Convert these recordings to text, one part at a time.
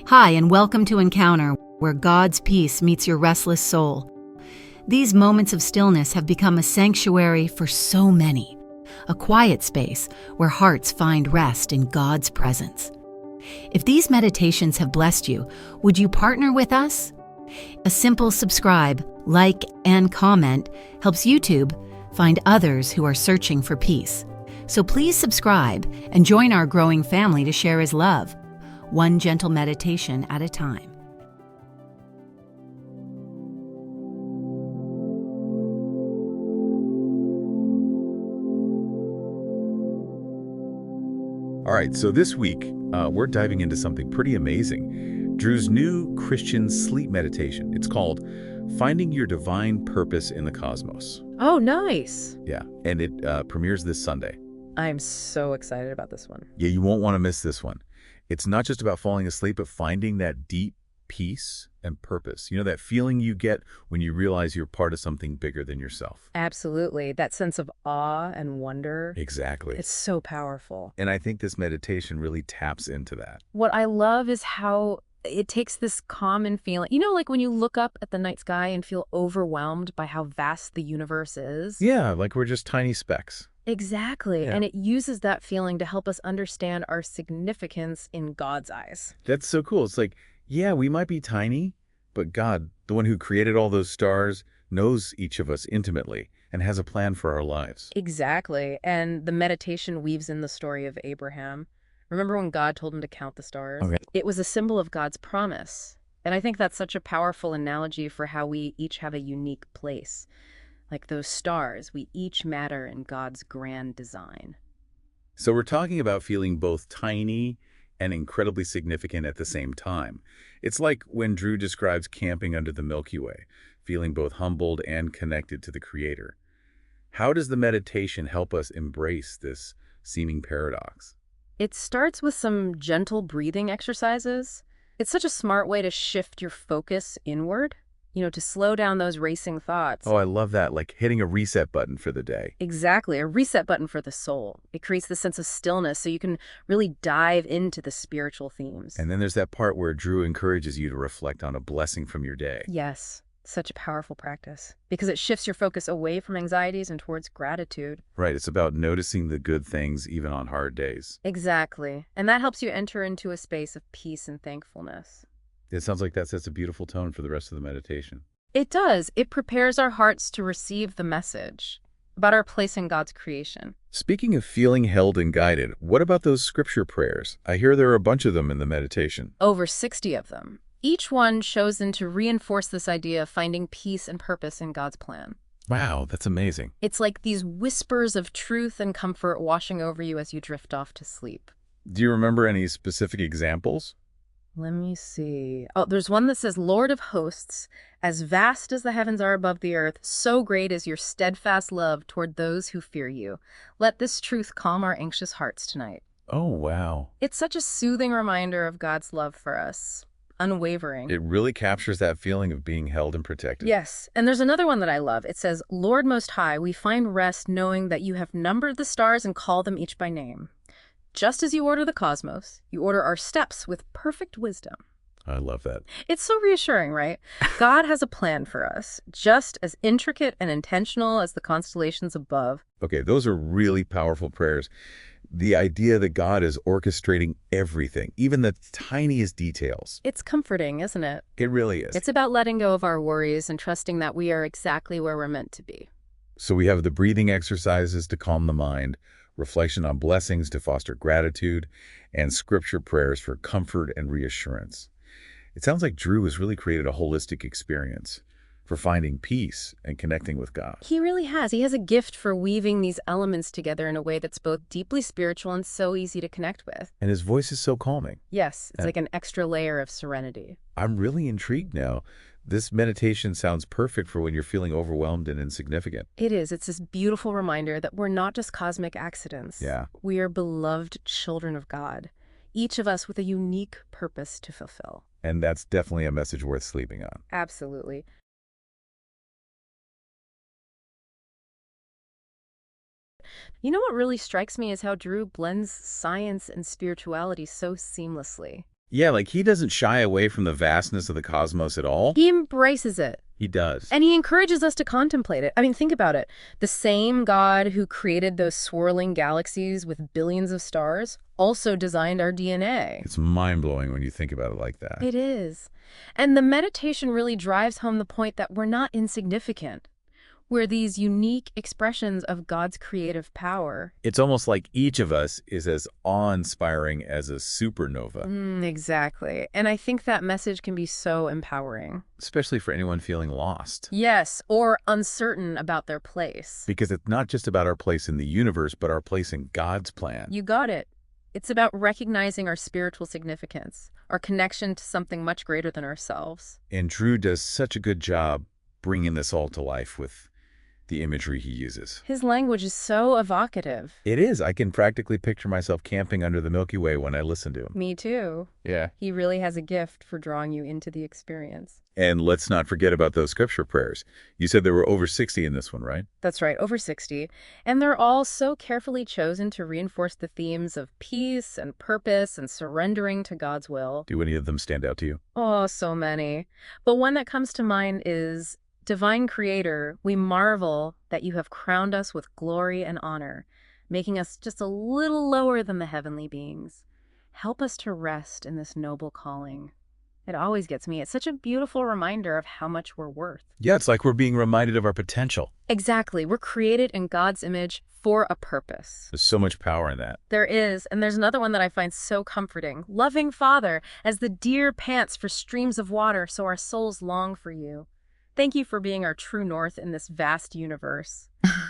Hi, and welcome to Encounter, where God's peace meets your restless soul. These moments of stillness have become a sanctuary for so many, a quiet space where hearts find rest in God's presence. If these meditations have blessed you, would you partner with us? A simple subscribe, like, and comment helps YouTube find others who are searching for peace. So please subscribe and join our growing family to share His love, one gentle meditation at a time. All right, so this week, we're diving into something pretty amazing. Drew's new Christian sleep meditation. It's called Finding Your Divine Purpose in the Cosmos. Oh, nice. Yeah, and it premieres this Sunday. I'm so excited about this one. Yeah, you won't want to miss this one. It's not just about falling asleep, but finding that deep peace and purpose. You know, that feeling you get when you realize you're part of something bigger than yourself. Absolutely. That sense of awe and wonder. Exactly. It's so powerful. And I think this meditation really taps into that. What I love is how it takes this common feeling. You know, like when you look up at the night sky and feel overwhelmed by how vast the universe is? Yeah, like we're just tiny specks. Exactly. Yeah. And it uses that feeling to help us understand our significance in God's eyes. That's so cool. It's like, yeah, we might be tiny, but God, the one who created all those stars, knows each of us intimately and has a plan for our lives. Exactly. And the meditation weaves in the story of Abraham. Remember when God told him to count the stars? Okay. It was a symbol of God's promise. And I think that's such a powerful analogy for how we each have a unique place. Like those stars, we each matter in God's grand design. So we're talking about feeling both tiny and incredibly significant at the same time. It's like when Drew describes camping under the Milky Way, feeling both humbled and connected to the Creator. How does the meditation help us embrace this seeming paradox? It starts with some gentle breathing exercises. It's such a smart way to shift your focus inward, to slow down those racing thoughts. Oh, I love that, like hitting a reset button for the day. Exactly, a reset button for the soul. It creates this sense of stillness so you can really dive into the spiritual themes. And then there's that part where Drew encourages you to reflect on a blessing from your day. Yes, such a powerful practice because it shifts your focus away from anxieties and towards gratitude. Right, it's about noticing the good things even on hard days. Exactly, and that helps you enter into a space of peace and thankfulness. It sounds like that sets a beautiful tone for the rest of the meditation. It does. It prepares our hearts to receive the message about our place in God's creation. Speaking of feeling held and guided, what about those scripture prayers? I hear there are a bunch of them in the meditation. Over 60 of them. Each one chosen to reinforce this idea of finding peace and purpose in God's plan. Wow, that's amazing. It's like these whispers of truth and comfort washing over you as you drift off to sleep. Do you remember any specific examples? Let me see. Oh, there's one that says, Lord of hosts, as vast as the heavens are above the earth, so great is your steadfast love toward those who fear you. Let this truth calm our anxious hearts tonight. Oh, wow. It's such a soothing reminder of God's love for us. Unwavering. It really captures that feeling of being held and protected. Yes, and there's another one that I love. It says, Lord Most High, we find rest knowing that you have numbered the stars and called them each by name. Just as you order the cosmos, you order our steps with perfect wisdom. I love that. It's so reassuring, right? God has a plan for us, just as intricate and intentional as the constellations above. Okay, those are really powerful prayers. The idea that God is orchestrating everything, even the tiniest details. It's comforting, isn't it? It really is. It's about letting go of our worries and trusting that we are exactly where we're meant to be. So we have the breathing exercises to calm the mind, reflection on blessings to foster gratitude, and scripture prayers for comfort and reassurance. It sounds like Drew has really created a holistic experience for finding peace and connecting with God. He really has. He has a gift for weaving these elements together in a way that's both deeply spiritual and so easy to connect with. And his voice is so calming. Yes, it's like an extra layer of serenity. I'm really intrigued now. This meditation sounds perfect for when you're feeling overwhelmed and insignificant. It is. It's this beautiful reminder that we're not just cosmic accidents. Yeah. We are beloved children of God, each of us with a unique purpose to fulfill. And that's definitely a message worth sleeping on. Absolutely. You know what really strikes me is how Drew blends science and spirituality so seamlessly. Yeah, like he doesn't shy away from the vastness of the cosmos at all. He embraces it. He does. And he encourages us to contemplate it. I mean, think about it. The same God who created those swirling galaxies with billions of stars also designed our DNA. It's mind-blowing when you think about it like that. It is. And the meditation really drives home the point that we're not insignificant. We're these unique expressions of God's creative power. It's almost like each of us is as awe-inspiring as a supernova. Exactly. And I think that message can be so empowering. Especially for anyone feeling lost. Yes, or uncertain about their place. Because it's not just about our place in the universe, but our place in God's plan. You got it. It's about recognizing our spiritual significance, our connection to something much greater than ourselves. And Drew does such a good job bringing this all to life with the imagery he uses. His language is so evocative. It is. I can practically picture myself camping under the Milky Way when I listen to him. Me too. Yeah. He really has a gift for drawing you into the experience. And let's not forget about those scripture prayers. You said there were over 60 in this one, right? That's right, over 60. And they're all so carefully chosen to reinforce the themes of peace and purpose and surrendering to God's will. Do any of them stand out to you? Oh, so many. But one that comes to mind is, Divine Creator, we marvel that you have crowned us with glory and honor, making us just a little lower than the heavenly beings. Help us to rest in this noble calling. It always gets me. It's such a beautiful reminder of how much we're worth. Yeah, it's like we're being reminded of our potential. Exactly. We're created in God's image for a purpose. There's so much power in that. There is. And there's another one that I find so comforting. Loving Father, as the deer pants for streams of water, so our souls long for you. Thank you for being our true north in this vast universe.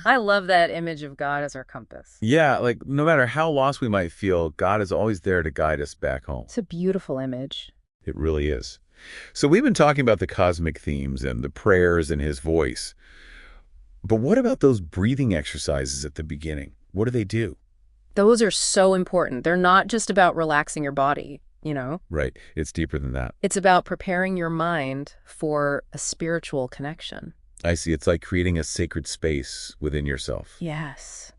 I love that image of God as our compass. Yeah, like no matter how lost we might feel, God is always there to guide us back home. It's a beautiful image. It really is. So we've been talking about the cosmic themes and the prayers and his voice. But what about those breathing exercises at the beginning? What do they do? Those are so important. They're not just about relaxing your body, you know? Right. It's deeper than that. It's about preparing your mind for a spiritual connection. I see. It's like creating a sacred space within yourself. Yes.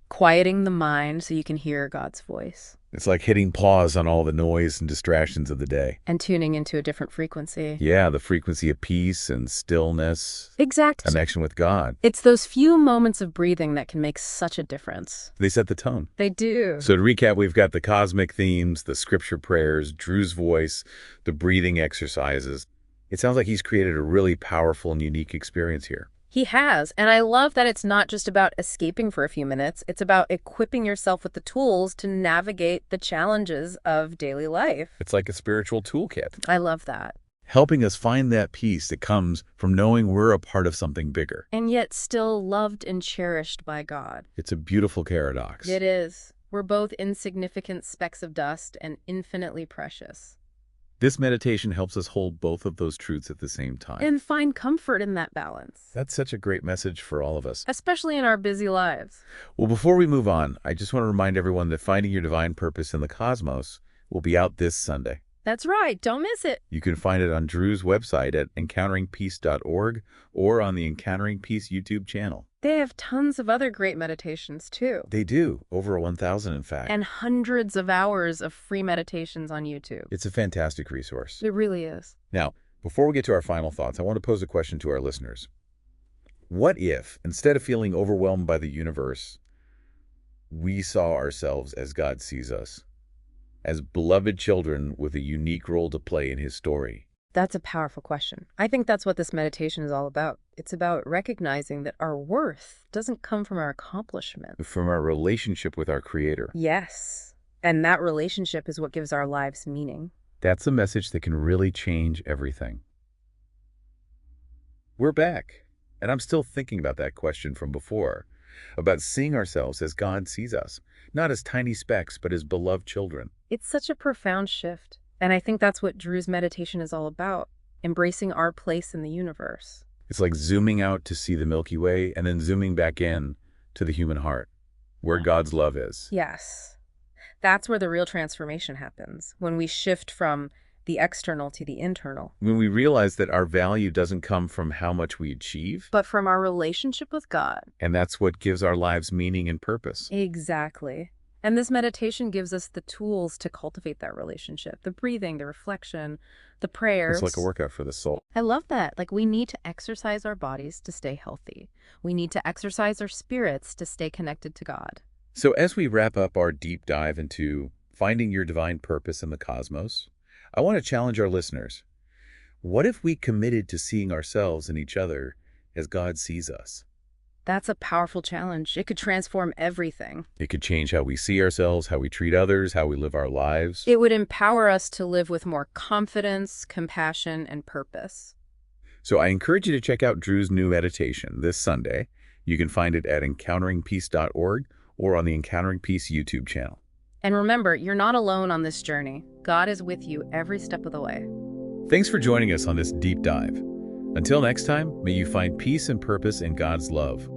Quieting the mind so you can hear God's voice. It's like hitting pause on all the noise and distractions of the day. And tuning into a different frequency. Yeah, the frequency of peace and stillness. Exact. Connection with God. It's those few moments of breathing that can make such a difference. They set the tone. They do. So to recap, we've got the cosmic themes, the scripture prayers, Drew's voice, the breathing exercises. It sounds like he's created a really powerful and unique experience here. He has, and I love that it's not just about escaping for a few minutes. It's about equipping yourself with the tools to navigate the challenges of daily life. It's like a spiritual toolkit, I love that. helping us find that peace that comes from knowing we're a part of something bigger. And yet still loved and cherished by God. It's a beautiful paradox. It is. We're both insignificant specks of dust and infinitely precious. This meditation helps us hold both of those truths at the same time. And find comfort in that balance. That's such a great message for all of us. Especially in our busy lives. Well, before we move on, I just want to remind everyone that Finding Your Divine Purpose in the Cosmos will be out this Sunday. That's right. Don't miss it. You can find it on Drew's website at encounteringpeace.org or on the Encountering Peace YouTube channel. They have tons of other great meditations, too. They do, over 1,000 in fact. And hundreds of hours of free meditations on YouTube. It's a fantastic resource. It really is. Now, before we get to our final thoughts, I want to pose a question to our listeners. What if, instead of feeling overwhelmed by the universe, we saw ourselves as God sees us, as beloved children with a unique role to play in his story? That's a powerful question. I think that's what this meditation is all about. It's about recognizing that our worth doesn't come from our accomplishments. From our relationship with our Creator. Yes. And that relationship is what gives our lives meaning. That's a message that can really change everything. We're back, and I'm still thinking about that question from before, about seeing ourselves as God sees us, not as tiny specks, but as beloved children. It's such a profound shift. And I think that's what Drew's meditation is all about, embracing our place in the universe. It's like zooming out to see the Milky Way and then zooming back in to the human heart, where God's love is. Yes. That's where the real transformation happens, when we shift from the external to the internal. When we realize that our value doesn't come from how much we achieve, But from our relationship with God. and that's what gives our lives meaning and purpose. Exactly. And this meditation gives us the tools to cultivate that relationship, the breathing, the reflection, the It's like a prayers. workout for the soul. I love that. Like, we need to exercise our bodies to stay healthy. We need to exercise our spirits to stay connected to God. So as we wrap up our deep dive into finding your divine purpose in the cosmos, I want to challenge our listeners. What if we committed to seeing ourselves and each other as God sees us? That's a powerful challenge. It could transform everything. It could change how we see ourselves, how we treat others, how we live our lives. It would empower us to live with more confidence, compassion, and purpose. So I encourage you to check out Drew's new meditation this Sunday. You can find it at encounteringpeace.org or on the Encountering Peace YouTube channel. And remember, you're not alone on this journey. God is with you every step of the way. Thanks for joining us on this deep dive. Until next time, may you find peace and purpose in God's love.